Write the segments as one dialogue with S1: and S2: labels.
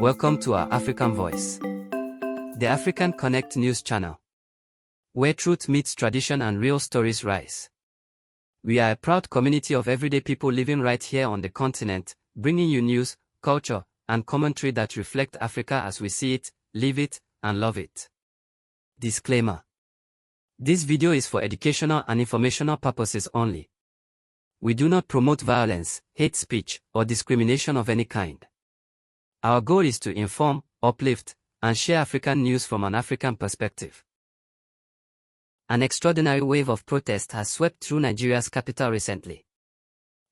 S1: Welcome to our African Voice, the African Connect news channel, where truth meets tradition and real stories rise. We are a proud community of everyday people living right here on the continent, bringing you news, culture, and commentary that reflect Africa as we see it, live it, and love it. Disclaimer: this video is for educational and informational purposes only. We do not promote violence, hate speech, or discrimination of any kind. Our goal is to inform, uplift, and share African news from an African perspective. An extraordinary wave of protest has swept through Nigeria's capital recently.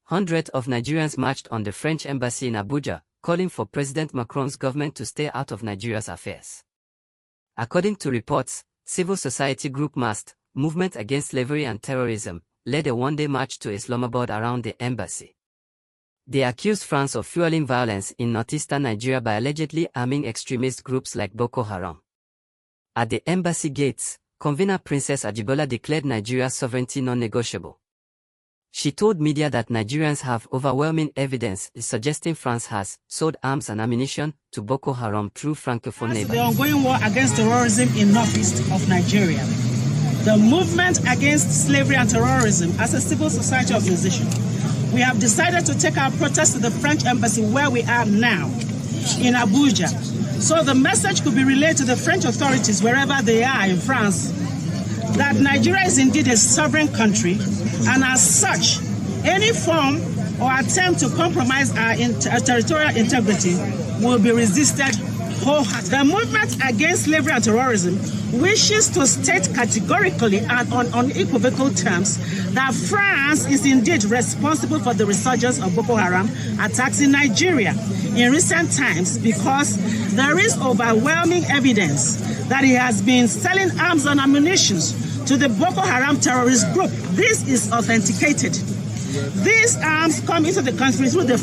S1: Hundreds of Nigerians marched on the French embassy in Abuja, calling for President Macron's government to stay out of Nigeria's affairs. According to reports, civil society group MAST, Movement Against Slavery and Terrorism, led a one-day march to Islamabad around the embassy. They accused France of fueling violence in northeastern Nigeria by allegedly arming extremist groups like Boko Haram. At the embassy gates, convener Princess Ajibola declared Nigeria's sovereignty non-negotiable. She told media that Nigerians have overwhelming evidence suggesting France has sold arms and ammunition to Boko Haram through francophone neighbors.
S2: The ongoing war against terrorism in northeast of Nigeria. The movement against slavery and terrorism as a civil society organization. We have decided to take our protest to the French embassy where we are now, in Abuja. So the message could be relayed to the French authorities wherever they are in France, that Nigeria is indeed a sovereign country, and as such, any form or attempt to compromise our territorial integrity will be resisted wholeheartedly. The movement against slavery and terrorism wishes to state categorically and on unequivocal terms that France is indeed responsible for the resurgence of Boko Haram attacks in Nigeria in recent times, because there is overwhelming evidence that he has been selling arms and ammunition to the Boko Haram terrorist group. This is authenticated. These arms come into the country through the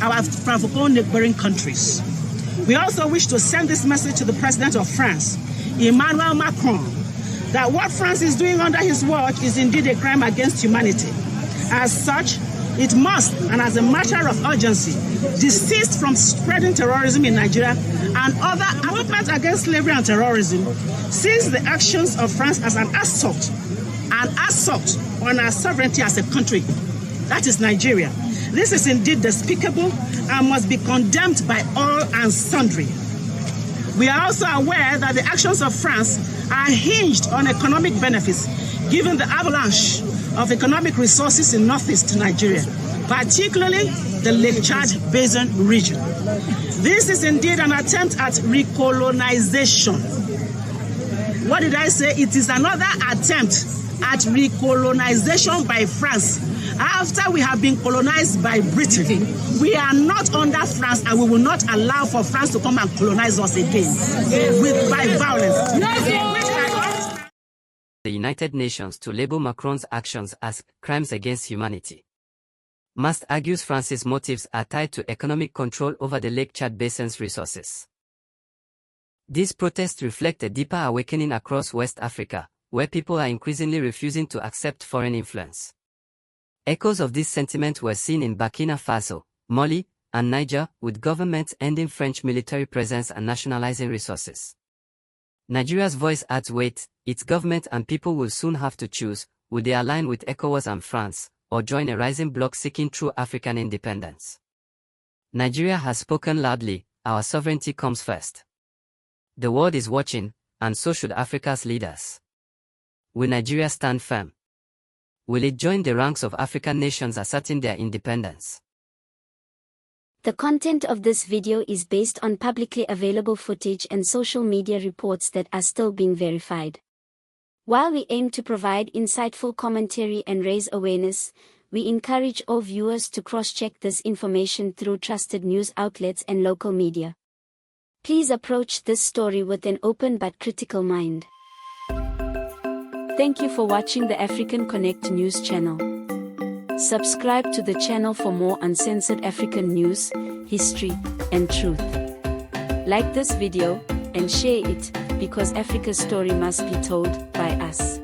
S2: our francophone neighboring countries. We also wish to send this message to the President of France, Emmanuel Macron, that what France is doing under his watch is indeed a crime against humanity. As such, it must, and as a matter of urgency, desist from spreading terrorism in Nigeria and other movements against slavery and terrorism, sees the actions of France as an assault on our sovereignty as a country. That is Nigeria. This is indeed despicable and must be condemned by all and sundry. We are also aware that the actions of France are hinged on economic benefits, given the avalanche of economic resources in northeast Nigeria, particularly the Lake Chad Basin region. This is indeed an attempt at recolonization. What did I say? It is another attempt at recolonization by France. After we have been colonized by Britain, we are not under France, and we will not allow for France to come and colonize us again by violence.
S1: The United Nations to label Macron's actions as crimes against humanity. MAST argues France's motives are tied to economic control over the Lake Chad Basin's resources. These protests reflect a deeper awakening across West Africa, where people are increasingly refusing to accept foreign influence. Echoes of this sentiment were seen in Burkina Faso, Mali, and Niger, with governments ending French military presence and nationalizing resources. Nigeria's voice adds weight. Its government and people will soon have to choose: will they align with ECOWAS and France, or join a rising bloc seeking true African independence? Nigeria has spoken loudly: our sovereignty comes first. The world is watching, and so should Africa's leaders. Will Nigeria stand firm? Will it join the ranks of African nations asserting their independence?
S3: The content of this video is based on publicly available footage and social media reports that are still being verified. While we aim to provide insightful commentary and raise awareness, we encourage all viewers to cross-check this information through trusted news outlets and local media. Please approach this story with an open but critical mind. Thank you for watching the African Connect news channel. Subscribe to the channel for more uncensored African news, history, and truth. Like this video and share it, because Africa's story must be told by us.